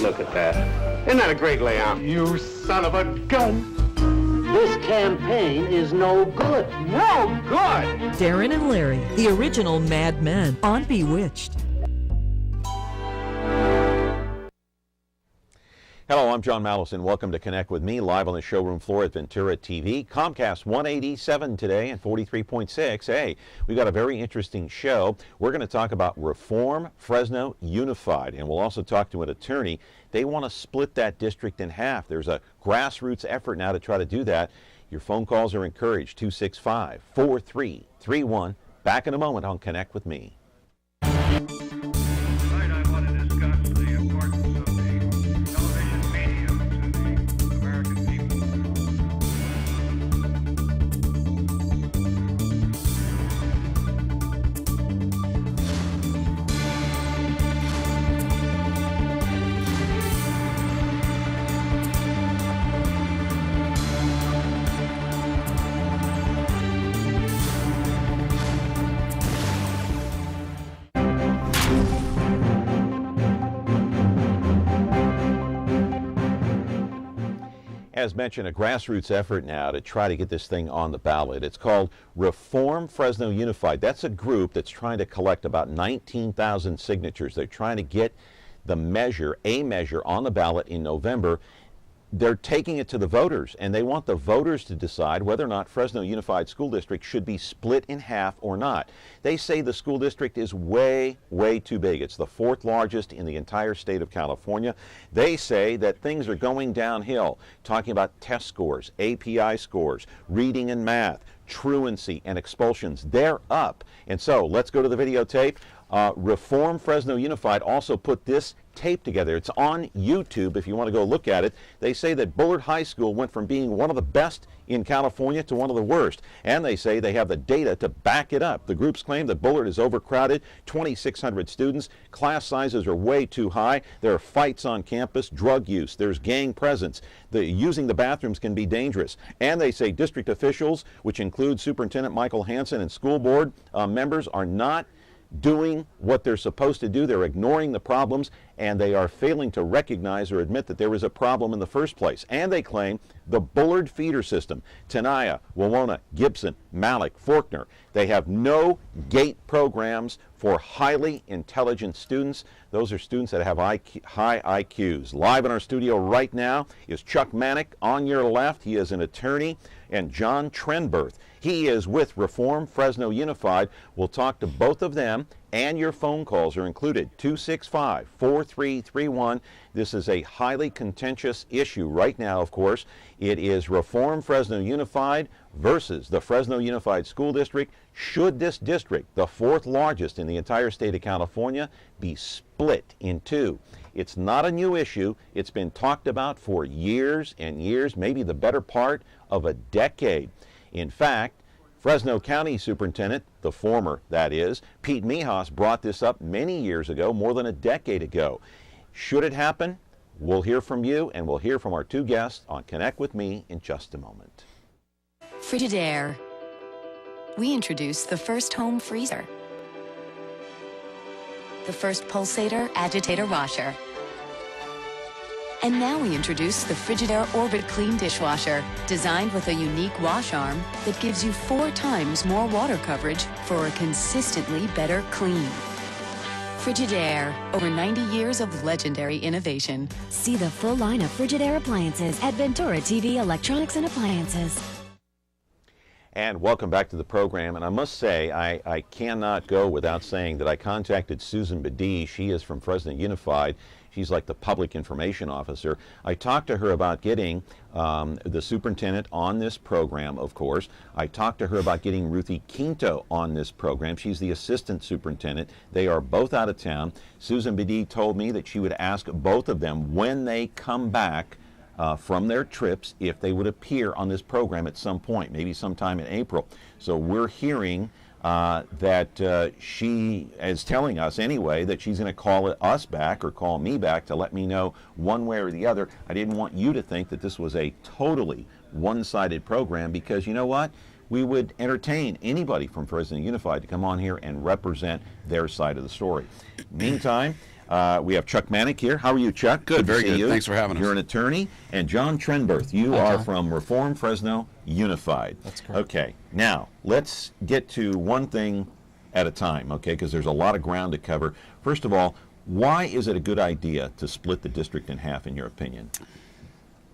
Look at that. Isn't that a great layout? You son of a gun! This campaign is no good. No good! Darren and Larry, the original Mad Men on Bewitched. Hello, I'm John Malos, and welcome to Connect with Me, live on the showroom floor at Ventura TV. Comcast 187 today and 43.6. Hey, we've got a very interesting show. We're going to talk about Reform Fresno Unified, and we'll also talk to an attorney. They want to split that district in half. There's a grassroots effort now to try to do that. Your phone calls are encouraged, 265-4331. Back in a moment on Connect with Me. As mentioned, a grassroots effort now to try to get this thing on the ballot. It's called Reform Fresno Unified. That's a group that's trying to collect about 19,000 signatures. They're trying to get the measure, a measure, on the ballot in November. They're taking it to the voters, and they want the voters to decide whether or not Fresno Unified School District should be split in half or not. They say the school district is way, way too big. It's the fourth largest in the entire state of California. They say that things are going downhill, talking about test scores, API scores, reading and math, truancy, and expulsions. They're up. And so let's go to the videotape. Reform Fresno Unified also put this tape together. It's on YouTube if you want to go look at it. They say that Bullard High School went from being one of the best in California to one of the worst, and they say they have the data to back it up. The groups claim that Bullard is overcrowded, 2,600 students, class sizes are way too high, there are fights on campus, drug use, there's gang presence, using the bathrooms can be dangerous, and they say district officials, which include Superintendent Michael Hansen and school board members, are not doing what they're supposed to do. They're ignoring the problems, and they are failing to recognize or admit that there was a problem in the first place. And they claim the Bullard feeder system, Tenaya, Wawona, Gibson, Manock, Faulkner, they have no GATE programs for highly intelligent students. Those are students that have high IQs. Live in our studio right now is Chuck Manock. On your left, he is an attorney, and John Trenberth. He is with Reform Fresno Unified. We'll talk to both of them, and your phone calls are included, 265-4331. This is a highly contentious issue right now, of course. It is Reform Fresno Unified versus the Fresno Unified School District. Should this district, the fourth largest in the entire state of California, be split in two? It's not a new issue. It's been talked about for years and years, maybe the better part of a decade. In fact, Fresno County Superintendent, the former that is, Pete Mijas, brought this up many years ago, more than a decade ago. Should it happen? We'll hear from you, and we'll hear from our two guests on Connect with Me in just a moment. Frigidaire. We introduced the first home freezer, the first pulsator agitator washer, and now we introduce the Frigidaire Orbit Clean Dishwasher, designed with a unique wash arm that gives you 4 times more water coverage for a consistently better clean. Frigidaire, over 90 years of legendary innovation. See the full line of Frigidaire appliances at Ventura TV Electronics and Appliances. And welcome back to the program. And I must say, I cannot go without saying that I contacted Susan Badee. She is from Fresno Unified. She's like the public information officer. I talked to her about getting the superintendent on this program, of course. I talked to her about getting Ruthie Quinto on this program. She's the assistant superintendent. They are both out of town. Susan Badee told me that she would ask both of them when they come back from their trips if they would appear on this program at some point, maybe sometime in April. So we're hearing that she is telling us anyway that she's going to call us back or call me back to let me know one way or the other. I didn't want you to think that this was a totally one-sided program, because you know what? We would entertain anybody from Fresno Unified to come on here and represent their side of the story. Meantime, We have Chuck Manock here. How are you, Chuck? Good, very to see good. you. Thanks for having us. You're an attorney. And John Trenberth, you are from Reform Fresno Unified. That's correct. Okay, now let's get to one thing at a time, okay, because there's a lot of ground to cover. First of all, why is it a good idea to split the district in half, in your opinion?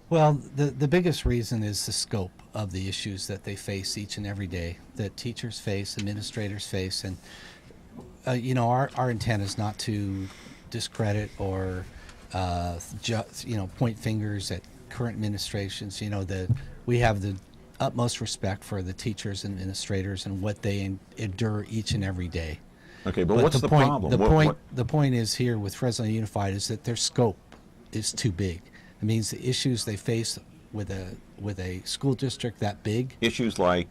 Well, the biggest reason is the scope of the issues that they face each and every day, that teachers face, administrators face, and our intent is not to discredit or point fingers at current administrations. That we have the utmost respect for the teachers and administrators and what they endure each and every day. Okay, but what's the point, problem? The point is here with Fresno Unified is that their scope is too big. It means the issues they face with a school district that big. Issues like?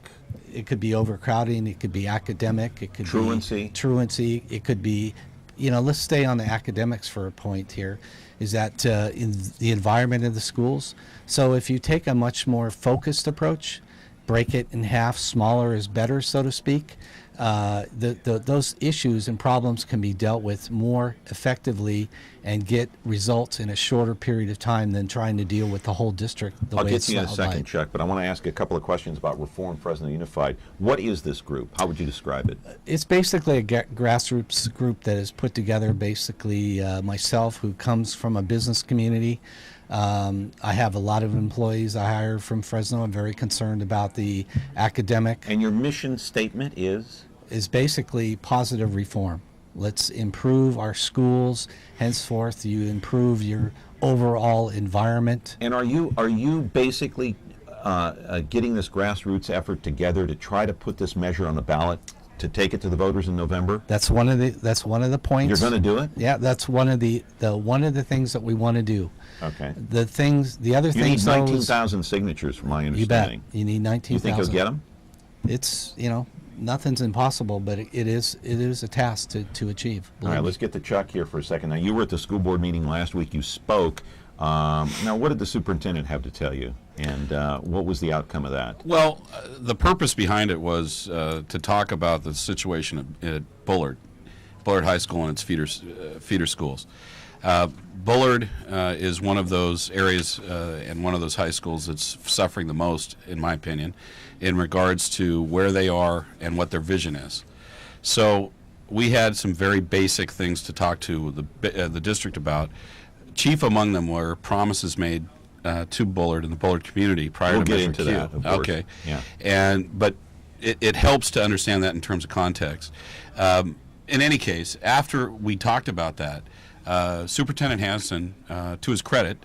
It could be overcrowding. It could be academic. It could truancy. be truancy. It could be, let's stay on the academics for a point here, is that in the environment of the schools. So if you take a much more focused approach, break it in half, smaller is better, so to speak, those issues and problems can be dealt with more effectively and get results in a shorter period of time than trying to deal with the whole district the I'll way get it's to you in a second, outlined. Chuck, but I want to ask a couple of questions about Reform Fresno Unified. What is this group? How would you describe it? It's basically a grassroots group that is put together, basically myself, who comes from a business community. I have a lot of employees I hire from Fresno. I'm very concerned about the academic. And your mission statement is? Is basically positive reform. Let's improve our schools. Henceforth, you improve your overall environment. And are you basically getting this grassroots effort together to try to put this measure on the ballot to take it to the voters in November? That's one of the points. You're going to do it? Yeah, that's one of the things that we want to do. Okay. The other you things. You need 19,000 signatures, from my understanding. You bet. You need 19,000. You think you'll get them? It's nothing's impossible, but it is a task to achieve. All right, let's get to Chuck here for a second. Now, you were at the school board meeting last week. You spoke. Now, what did the superintendent have to tell you, and what was the outcome of that? Well, the purpose behind it was to talk about the situation at Bullard High School and its feeder schools. Bullard is one of those areas and one of those high schools that's suffering the most, in my opinion, in regards to where they are and what their vision is. So we had some very basic things to talk to the district about. Chief among them were promises made to Bullard and the Bullard community prior to Measure Q. We'll get into that, of course. Okay. Yeah. But it helps to understand that in terms of context. In any case, after we talked about that, Superintendent Hansen, to his credit,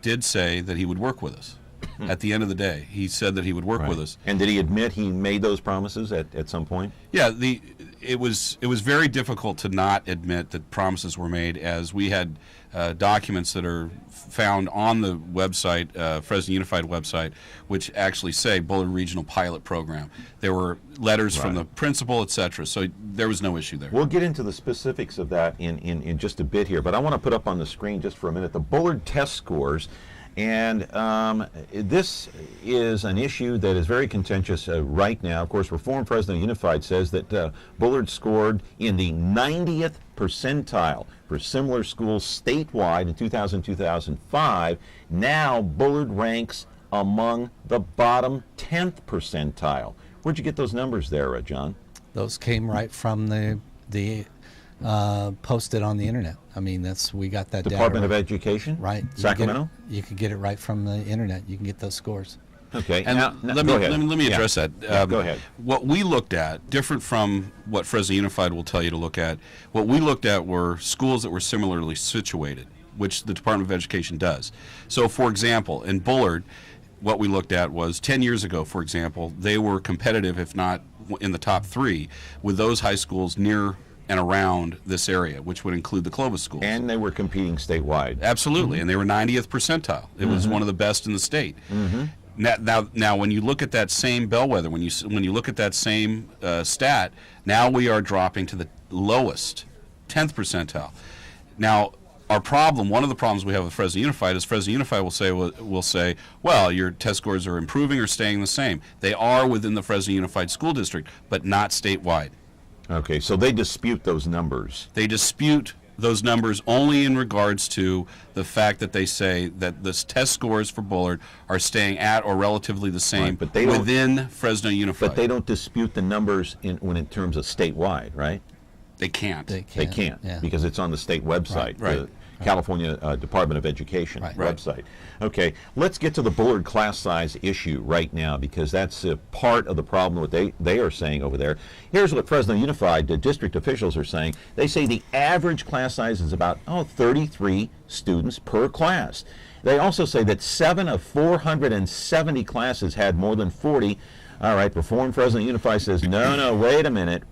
did say that he would work with us. At the end of the day, he said that he would work with us. And did he admit he made those promises at some point? Yeah, it was very difficult to not admit that promises were made, as we had documents that are found on the website, Fresno Unified website, which actually say Bullard Regional Pilot Program. There were letters from the principal, etc. So there was no issue there. We'll get into the specifics of that in just a bit here, but I want to put up on the screen just for a minute the Bullard test scores. And this is an issue that is very contentious right now. Of course, Reform Fresno Unified says that Bullard scored in the 90th percentile for similar schools statewide in 2000-2005. Now Bullard ranks among the bottom 10th percentile. Where'd you get those numbers there, John? Those came right from the posted on the internet. I mean, we got that Department data of Education? right. Sacramento? You could get it right from the internet. You can get those scores. Okay, and now, let me address that. Go ahead. What we looked at, different from what Fresno Unified will tell you to look at, what we looked at were schools that were similarly situated, which the Department of Education does. So, for example, in Bullard, what we looked at was 10 years ago, for example, they were competitive, if not in the top 3, with those high schools near and around this area, which would include the Clovis schools. And they were competing statewide. Absolutely, and they were 90th percentile. It was one of the best in the state. Now, when you look at that same bellwether, when you look at that same stat, now we are dropping to the lowest, 10th percentile. Now, our problem, one of the problems we have with Fresno Unified is Fresno Unified will say, well, your test scores are improving or staying the same. They are within the Fresno Unified School District, but not statewide. Okay, so they dispute those numbers. They dispute those numbers only in regards to the fact that they say that the test scores for Bullard are staying at or relatively the same Right, but they within Fresno Unified. But they don't dispute the numbers in terms of statewide, right? They can't. They can't yeah. because it's on the state website, Right. the California Department of Education Right. website. Okay, let's get to the Bullard class size issue right now because that's part of the problem what they are saying over there. Here's what Fresno Unified district officials are saying. They say the average class size is about 33 students per class. They also say that 7 of 470 classes had more than 40. All right, Reform Fresno Unified says, no, wait a minute.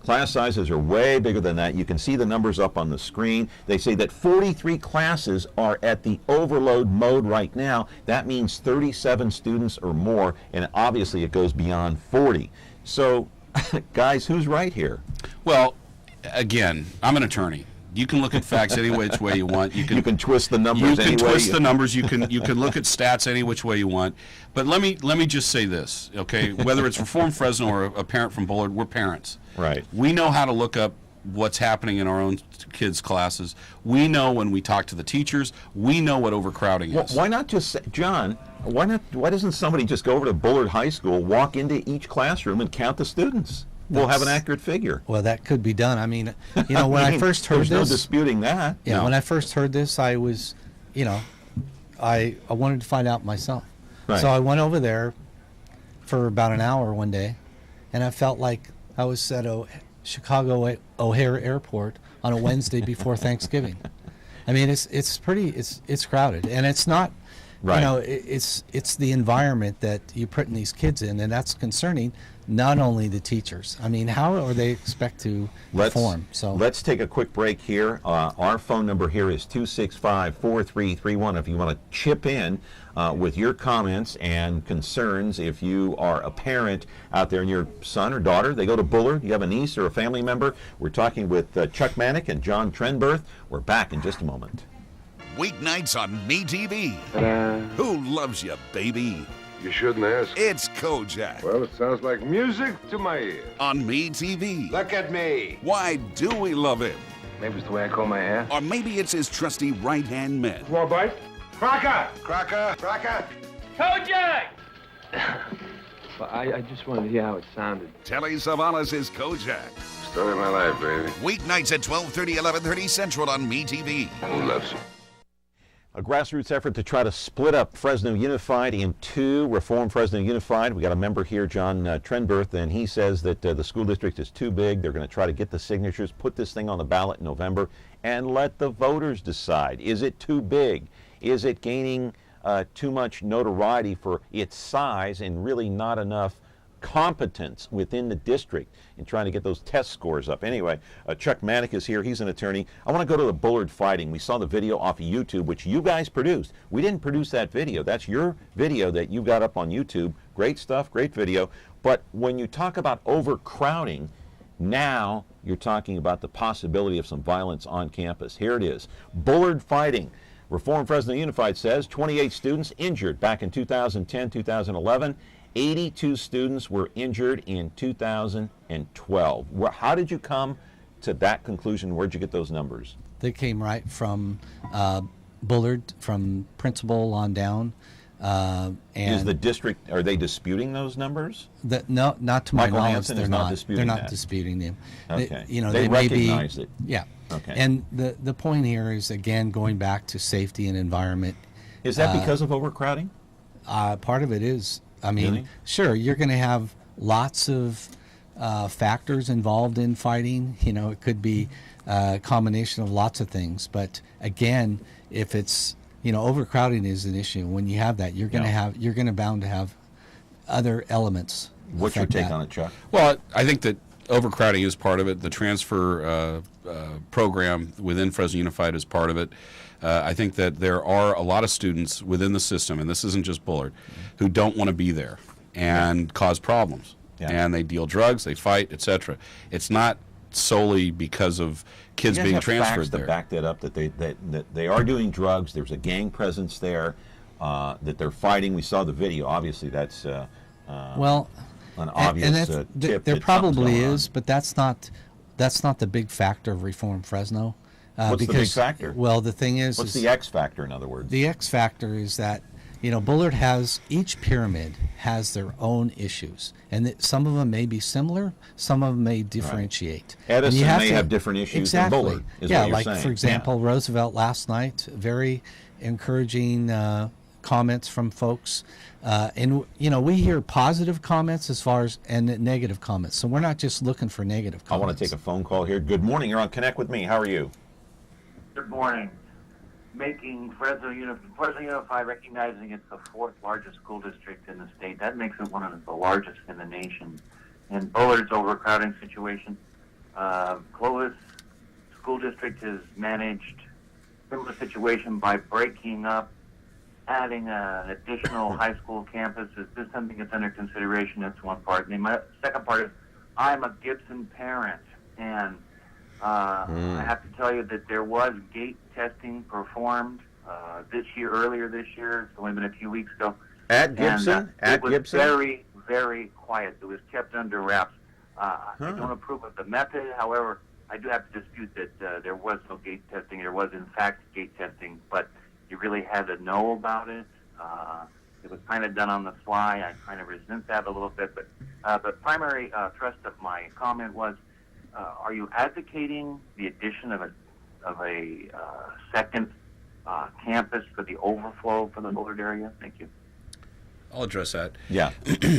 Class sizes are way bigger than that. You can see the numbers up on the screen. They say that 43 classes are at the overload mode right now. That means 37 students or more, and obviously it goes beyond 40. So, guys, who's right here? Well, again, I'm an attorney. You can look at facts any which way you want. You can twist the numbers. You can twist the numbers. You can look at stats any which way you want. But let me just say this, okay? Whether it's Reform Fresno or a parent from Bullard, we're parents. Right. We know how to look up what's happening in our own kids' classes. We know when we talk to the teachers. We know what overcrowding is. Why not just say, John? Why doesn't somebody just go over to Bullard High School, walk into each classroom, and count the students? We'll have an accurate figure. Well, that could be done. I mean, when I first heard there's this, no disputing that. Yeah, No. when I first heard this, I was, I wanted to find out myself. Right. So I went over there for about an hour one day, and I felt like I was at Chicago O'Hare Airport on a Wednesday before Thanksgiving. I mean, it's crowded, and it's not. Right. It's the environment that you're putting these kids in, and that's concerning. Not only the teachers. I mean, how are they expect to perform? So let's take a quick break here. Our phone number here is 265-4331. If you want to chip in with your comments and concerns, if you are a parent out there and your son or daughter, they go to Bullard, you have a niece or a family member. We're talking with Chuck Manock and John Trenberth. We're back in just a moment. Weeknights on MeTV. Who loves you, baby? You shouldn't ask. It's Kojak Well, it sounds like music to my ears. on MeTV. Look at me. Why do we love him? Maybe it's the way I comb my hair. Or maybe it's his trusty right-hand man. More bite? Crocker! Kojak! Well, I just wanted to hear how it sounded. Telly Savalas is Kojak. Story of my life, baby. Weeknights at 12:30, 11:30 Central on MeTV. Who loves you? A grassroots effort to try to split up Fresno Unified in two, Reform Fresno Unified. We got a member here, John Trenberth, and he says that the school district is too big. They're going to try to get the signatures, put this thing on the ballot in November, and let the voters decide. Is it too big? Is it gaining too much notoriety for its size and really not enough competence within the district in trying to get those test scores up? Anyway, Chuck Manock is here. He's an attorney. I want to go to the Bullard fighting. We saw the video off of YouTube, which you guys produced. We didn't produce that video. That's your video that you got up on YouTube. Great stuff, great video. But when you talk about overcrowding, now you're talking about the possibility of some violence on campus. Here it is. Bullard fighting. Reform Fresno Unified says 28 students injured back in 2010, 2011. 82 students were injured in 2012. How did you come to that conclusion? Where'd you get those numbers? they came right from Bullard, from principal on down. And is the district, are they disputing those numbers? No, not to my Michael knowledge. Hansen They're is not disputing They're not that. disputing them. Okay. They may be, recognize it. Yeah. Okay. And the point here is, again, going back to safety and environment. Is that because of overcrowding? Part of it is. I mean, Really? sure, you're going to have lots of factors involved in fighting. You know, it could be a combination of lots of things. But again, if it's, overcrowding is an issue. When you have that, you're going to bound to have other elements. What's your affect take that. on it, Chuck? Well, I think that overcrowding is part of it. The transfer program within Fresno Unified is part of it. I think that there are a lot of students within the system, and this isn't just Bullard, who don't want to be there and cause problems. Yeah. And they deal drugs, they fight, etc. It's not solely because of kids You guys being have transferred facts there. to back that up, that they are doing drugs. There's a gang presence there, that they're fighting. We saw the video. Obviously, that's Well, an obvious and that's, tip. there that something's probably going on. is, but that's not the big factor of Reform Fresno. What's the big factor? Well, the thing is... What's the X factor, in other words? The X factor is that, Bullard has, each pyramid has their own issues. And some of them may be similar, some of them may differentiate. Right. Edison may have different issues than Bullard, is what you're saying. For example, Roosevelt last night, very encouraging comments from folks. And we hear positive comments and negative comments. So we're not just looking for negative comments. I want to take a phone call here. Good morning. You're on Connect with Me. How are you? Good morning. Making Fresno Unified, recognizing it's the 4th largest school district in the state, that makes it one of the largest in the nation. And Bullard's overcrowding situation, Clovis School District has managed similar situation by breaking up, adding an additional high school campus. Is this something that's under consideration? That's one part. And my second part is, I'm a Gibson parent, and I have to tell you that there was gate testing performed earlier this year. It's only been a few weeks ago. At Gibson? It was very, very quiet. It was kept under wraps. I don't approve of the method. However, I do have to dispute that there was no gate testing. There was, in fact, gate testing, but you really had to know about it. It was kind of done on the fly. I kind of resent that a little bit. But the primary thrust of my comment was, are you advocating the addition of a second campus for the overflow for the Bullard area? Thank you. I'll address that. Yeah.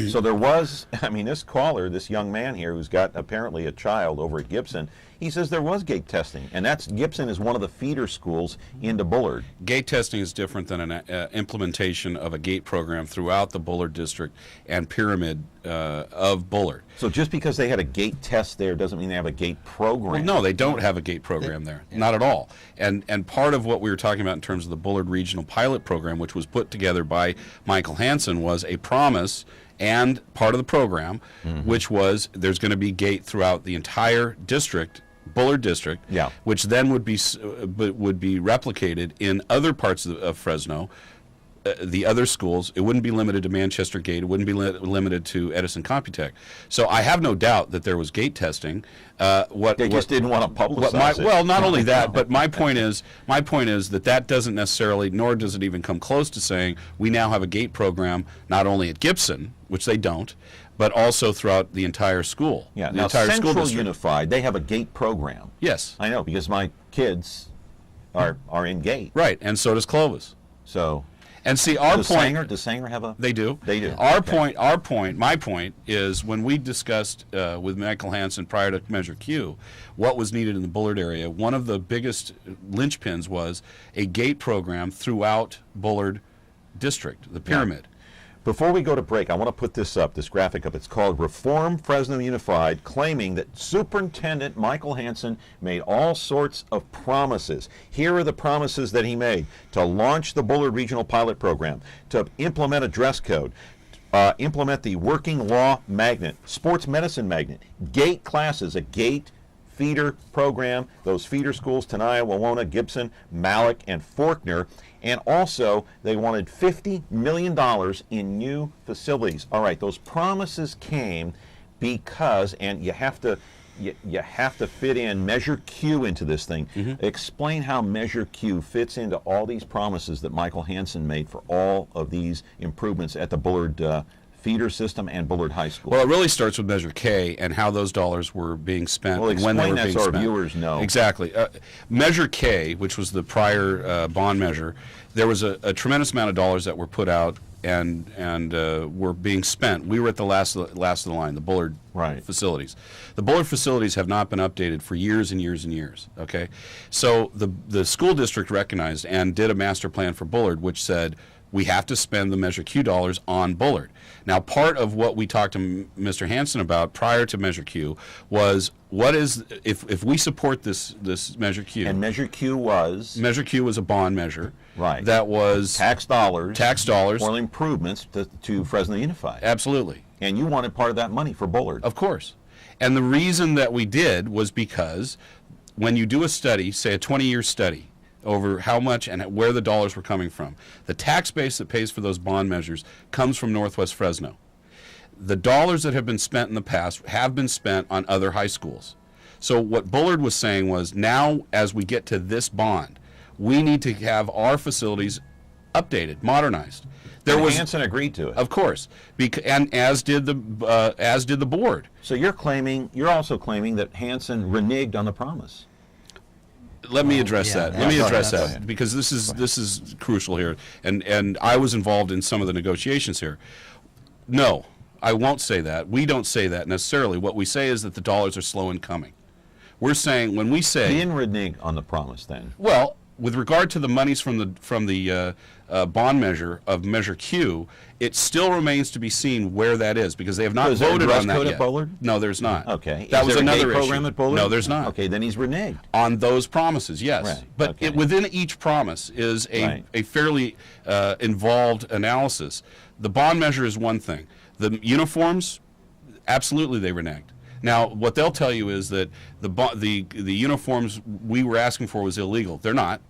So there was, this caller, this young man here who's got apparently a child over at Gibson, he says there was gate testing, and Gibson is one of the feeder schools into Bullard. Gate testing is different than an implementation of a gate program throughout the Bullard district and pyramid of Bullard. So just because they had a gate test there doesn't mean they have a gate program. Well, no, they don't have a gate program there, not at all. And part of what we were talking about in terms of the Bullard Regional Pilot Program, which was put together by Michael Hansen, was a promise and part of the program, which was there's going to be gate throughout the entire district, Bullard district, which then would be replicated in other parts of Fresno, the other schools. It wouldn't be limited to Manchester Gate. It wouldn't be limited to Edison Computech. So I have no doubt that there was gate testing. They just didn't want to publicize it. Well, not only that, but my point is that doesn't necessarily, nor does it even come close to saying we now have a gate program not only at Gibson, which they don't, but also throughout the entire school. Yeah. The Now, entire Central school district. Unified, they have a gate program. Yes. I know, because my kids are in gate. Right, and so does Clovis. So. And see, does Sanger have a? They do. They do. My point is when we discussed with Michael Hansen prior to Measure Q what was needed in the Bullard area, one of the biggest linchpins was a gate program throughout Bullard district, the pyramid. Yeah. Before we go to break, I want to put this graphic up. It's called Reform Fresno Unified, claiming that Superintendent Michael Hansen made all sorts of promises. Here are the promises that he made: to launch the Bullard Regional Pilot Program, to implement a dress code, implement the working law magnet, sports medicine magnet, gate classes, a gate feeder program, those feeder schools, Tenaya, Wawona, Gibson, Manock, and Faulkner. And also, they wanted $50 million in new facilities. All right, those promises came because, and you have to fit in Measure Q into this thing. Explain how Measure Q fits into all these promises that Michael Hansen made for all of these improvements at the Bullard feeder system and Bullard High School. Well, it really starts with Measure K and how those dollars were being spent and when they were being spent. So our viewers know. Exactly. Measure K, which was the prior bond measure, there was a tremendous amount of dollars that were put out and were being spent. We were at the last of the line, the Bullard facilities. The Bullard facilities have not been updated for years and years and years. Okay, so the school district recognized and did a master plan for Bullard, which said we have to spend the Measure Q dollars on Bullard. Now, part of what we talked to Mr. Hansen about prior to Measure Q was if we support this Measure Q. And Measure Q was? Measure Q was a bond measure. Right. That was tax dollars. For improvements to Fresno Unified. Absolutely. And you wanted part of that money for Bullard. Of course. And the reason that we did was because when you do a study, say a 20-year study, over how much and where the dollars were coming from, the tax base that pays for those bond measures comes from Northwest Fresno. The dollars that have been spent in the past have been spent on other high schools. So what Bullard was saying was, now as we get to this bond, we need to have our facilities updated, modernized. Hanson agreed to it, of course, and as did the board. So you're also claiming that Hanson reneged on the promise. Let me address that. Let me address that, because this is crucial here, and I was involved in some of the negotiations here. No, I won't say that. We don't say that necessarily. What we say is that the dollars are slow in coming. We're saying, when we say, he didn't renege on the promise then. Well, with regard to the monies from the bond measure of Measure Q, it still remains to be seen where that is, because they have not voted on that yet. At Bullard? No, there's not. Okay. That was another program issue. at Bullard? No, there's not. Okay, then he's reneged on those promises. Yes, right. But within each promise is a fairly involved analysis. The bond measure is one thing. The uniforms, absolutely, they reneged. Now, what they'll tell you is that the uniforms we were asking for was illegal. They're not.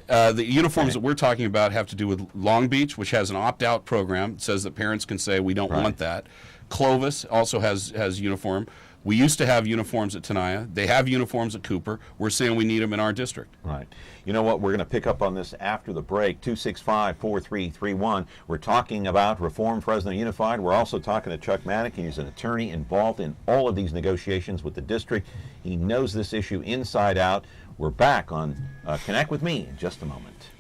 The uniforms that we're talking about have to do with Long Beach, which has an opt-out program. It says that parents can say, we don't want that. Clovis also has uniform. We used to have uniforms at Tenaya. They have uniforms at Cooper. We're saying we need them in our district. Right. You know what? We're going to pick up on this after the break. 265-4331. We're talking about Reform Fresno Unified. We're also talking to Chuck Manock. He's an attorney involved in all of these negotiations with the district. He knows this issue inside out. We're back on Connect with Me in just a moment.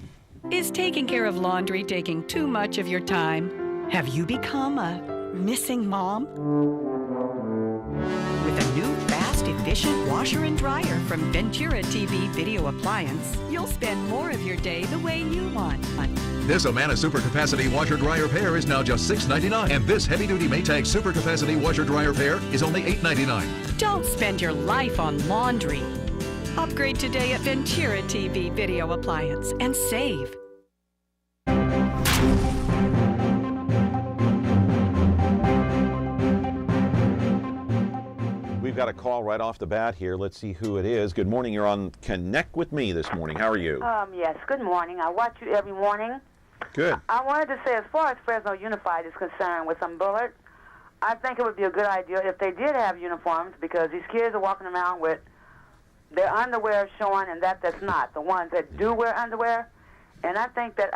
Is taking care of laundry taking too much of your time? Have you become a missing mom? With a new, fast, efficient washer and dryer from Ventura TV Video Appliance, you'll spend more of your day the way you want. This Amana Super Capacity Washer Dryer Pair is now just $6.99, and this heavy-duty Maytag Super Capacity Washer Dryer Pair is only $8.99. Don't spend your life on laundry. Upgrade today at Ventura TV Video Appliance and save. We've got a call right off the bat here. Let's see who it is. Good morning. You're on Connect with Me this morning. How are you? Yes, good morning. I watch you every morning. Good. I wanted to say, as far as Fresno Unified is concerned with some Bullard, I think it would be a good idea if they did have uniforms, because these kids are walking around with their underwear showing, and that's not. The ones that do wear underwear. And I think that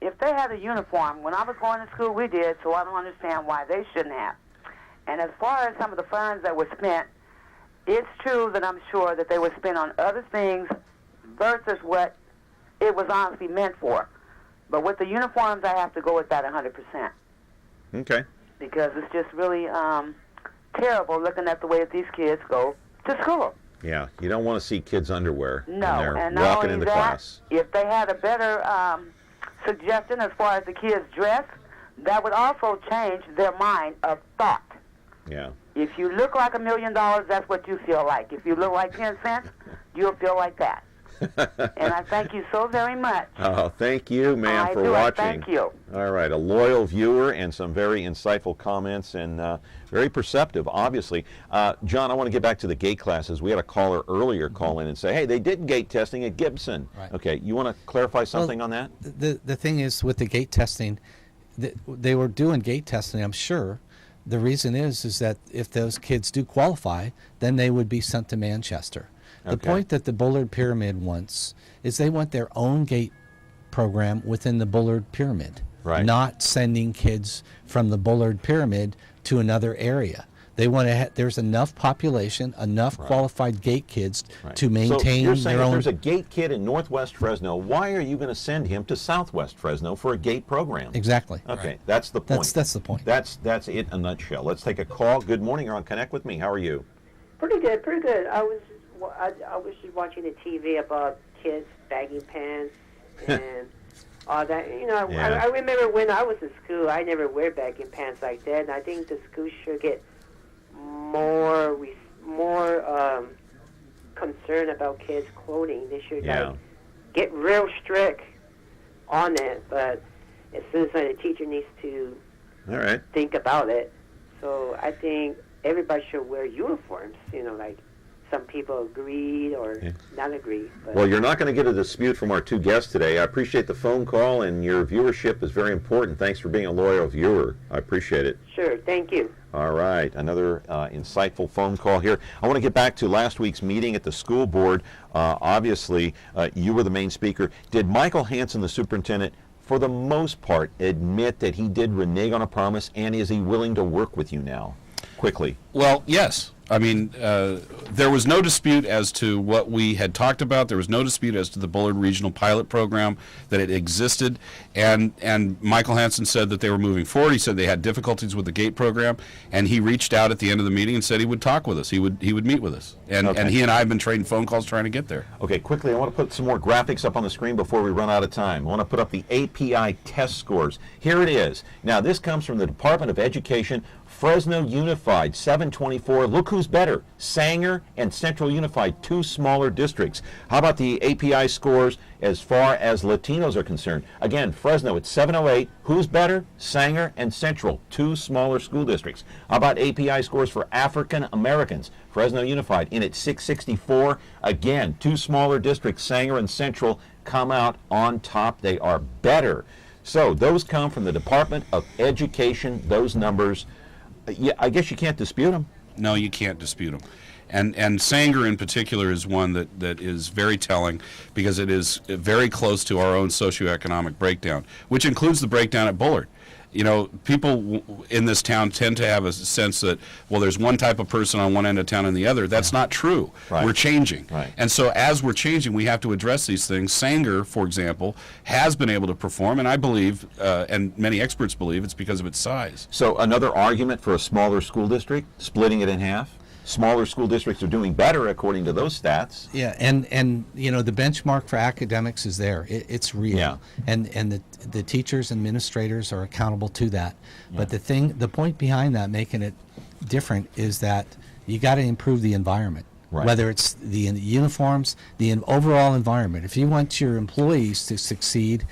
if they had a uniform, when I was going to school, we did, so I don't understand why they shouldn't have. And as far as some of the funds that were spent, it's true that I'm sure that they were spent on other things versus what it was honestly meant for. But with the uniforms, I have to go with that 100%. Okay. Because it's just really terrible looking at the way that these kids go to school. Yeah, you don't want to see kids' underwear no, when they're and walking into class. If they had a better suggestion as far as the kids' dress, that would also change their mind of thought. Yeah. If you look like $1 million, that's what you feel like. If you look like 10 cents, you'll feel like that. And I thank you so very much. Oh, thank you, ma'am, for watching. Thank you. All right, a loyal viewer and some very insightful comments and very perceptive, obviously. John, I want to get back to the gate classes. We had a caller earlier call in and say, hey, they did gate testing at Gibson. Right. Okay, you want to clarify something on that? The thing is, with the gate testing, they were doing gate testing, I'm sure. The reason is that if those kids do qualify, then they would be sent to Manchester. The point that the Bullard Pyramid wants is they want their own gate program within the Bullard Pyramid, not sending kids from the Bullard Pyramid to another area. They want to. There's enough population, enough qualified gate kids to maintain so you're saying their own. If there's a gate kid in Northwest Fresno, why are you going to send him to Southwest Fresno for a gate program? Exactly. Okay, that's the point. That's the point. That's it in a nutshell. Let's take a call. Good morning. You're on Connect with Me. How are you? Pretty good. Pretty good. I was just watching the TV about kids bagging pants and all that. You know, I remember when I was in school, I never wear bagging pants like that, and I think the school should get more concerned about kids' clothing. They should get real strict on it. But as soon as the teacher needs to think about it, so I think everybody should wear uniforms. You know, like some people agreed or not agreed. But Well, you're not going to get a dispute from our two guests today. I appreciate the phone call, and your viewership is very important. Thanks for being a loyal viewer. I appreciate it. Sure, thank you. All right, another insightful phone call here. I want to get back to last week's meeting at the school board. Obviously, you were the main speaker. Did Michael Hansen, the superintendent, for the most part, admit that he did renege on a promise, and is he willing to work with you now? Quickly. Well, yes. I mean, there was no dispute as to what we had talked about. There was no dispute as to the Bullard Regional Pilot Program, that it existed. And Michael Hansen said that they were moving forward. He said they had difficulties with the GATE program, and he reached out at the end of the meeting and said he would talk with us. He would meet with us. And he and I have been trading phone calls trying to get there. Okay, quickly, I want to put some more graphics up on the screen before we run out of time. I want to put up the API test scores. Here it is. Now, this comes from the Department of Education. Fresno Unified, 724. Look who's better. Sanger and Central Unified, two smaller districts. How about the API scores as far as Latinos are concerned? Again, Fresno at 708. Who's better? Sanger and Central, two smaller school districts. How about API scores for African Americans? Fresno Unified in at 664. Again, two smaller districts, Sanger and Central, come out on top. They are better. So those come from the Department of Education, those numbers. Yeah, I guess you can't dispute them. No, you can't dispute them. And Sanger in particular is one that is very telling, because it is very close to our own socioeconomic breakdown, which includes the breakdown at Bullard. You know, people in this town tend to have a sense that, well, there's one type of person on one end of town and the other. That's not true. Right. We're changing. Right. And so as we're changing, we have to address these things. Sanger, for example, has been able to perform, and I believe, and many experts believe, it's because of its size. So another argument for a smaller school district, splitting it in half? Smaller school districts are doing better according to those stats. Yeah, and you know, the benchmark for academics is there. It's real. Yeah. And the teachers and administrators are accountable to that. Yeah. But the point behind that, making it different, is that you got to improve the environment. Right. Whether it's the uniforms, the overall environment. If you want your employees to succeed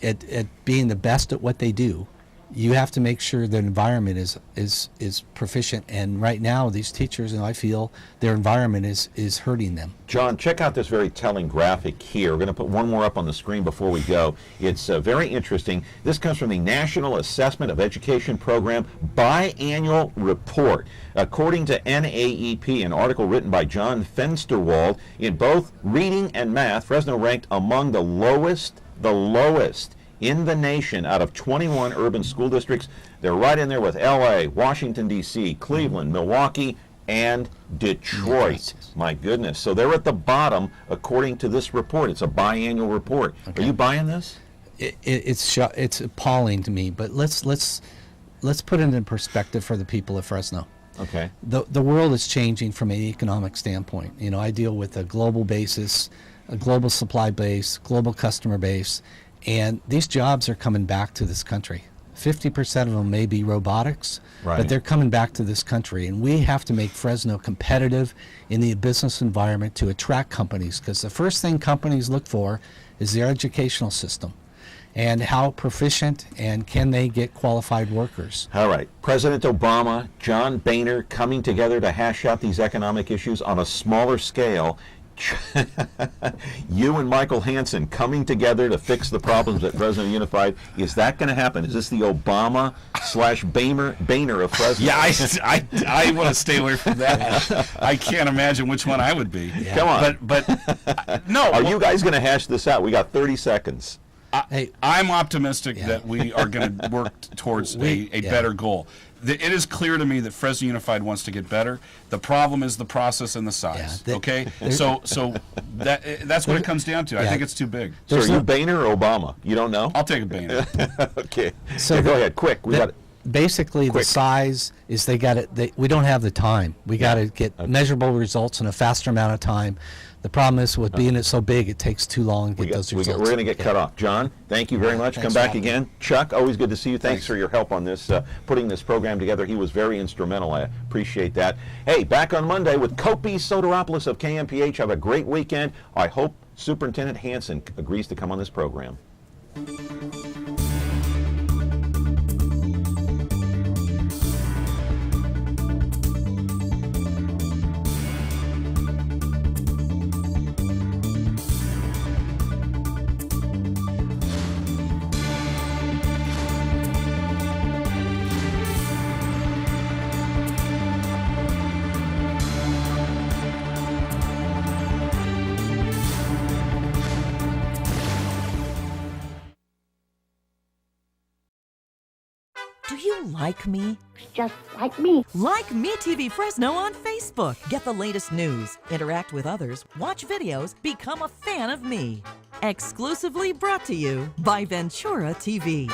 at being the best at what they do, you have to make sure the environment is proficient. And right now, these teachers, and I feel their environment is hurting them. John, check out this very telling graphic here. We're going to put one more up on the screen before we go. It's very interesting. This comes from the National Assessment of Education Program Biannual Report. According to NAEP, an article written by John Fensterwald, in both reading and math, Fresno ranked among the lowest in the nation out of 21 urban school districts. They're right in there with LA, Washington, D.C., Cleveland, Milwaukee, and Detroit. Yes. My goodness. So they're at the bottom according to this report. It's a biannual report. Okay. Are you buying this? It's appalling to me, but let's put it in perspective for the people of Fresno. Okay. The world is changing from an economic standpoint. You know, I deal with a global basis, a global supply base, global customer base. And these jobs are coming back to this country. 50% of them may be robotics, right, but they're coming back to this country. And we have to make Fresno competitive in the business environment to attract companies, because the first thing companies look for is their educational system and how proficient and can they get qualified workers. All right. President Obama, John Boehner coming together to hash out these economic issues on a smaller scale. You and Michael Hansen coming together to fix the problems at Fresno Unified. Is that going to happen? Is this the Obama / Boehner of Fresno? Yeah, I want to stay away from that. I can't imagine which one I would be. Yeah. Come on. But no. Are you guys going to hash this out? We got 30 seconds. I'm optimistic that we are going to work towards a better goal. It is clear to me that Fresno Unified wants to get better. The problem is the process and the size. Okay, so that's what it comes down to. I think it's too big. So are you Boehner or Obama? You don't know? I'll take a Boehner. Okay. So go ahead, quick. We got. Basically, the size is we don't have the time. We got to get measurable results in a faster amount of time. The problem is with being it so big, it takes too long to get those results. We're going to get cut off. John, thank you very much. Come back again. Chuck, always good to see you. Thanks for your help on this, putting this program together. He was very instrumental. I appreciate that. Hey, back on Monday with Kopi Soteropoulos of KMPH. Have a great weekend. I hope Superintendent Hansen agrees to come on this program. Do you like me? Just like me. Like Me TV Fresno on Facebook. Get the latest news, interact with others, watch videos, become a fan of me. Exclusively brought to you by Ventura TV.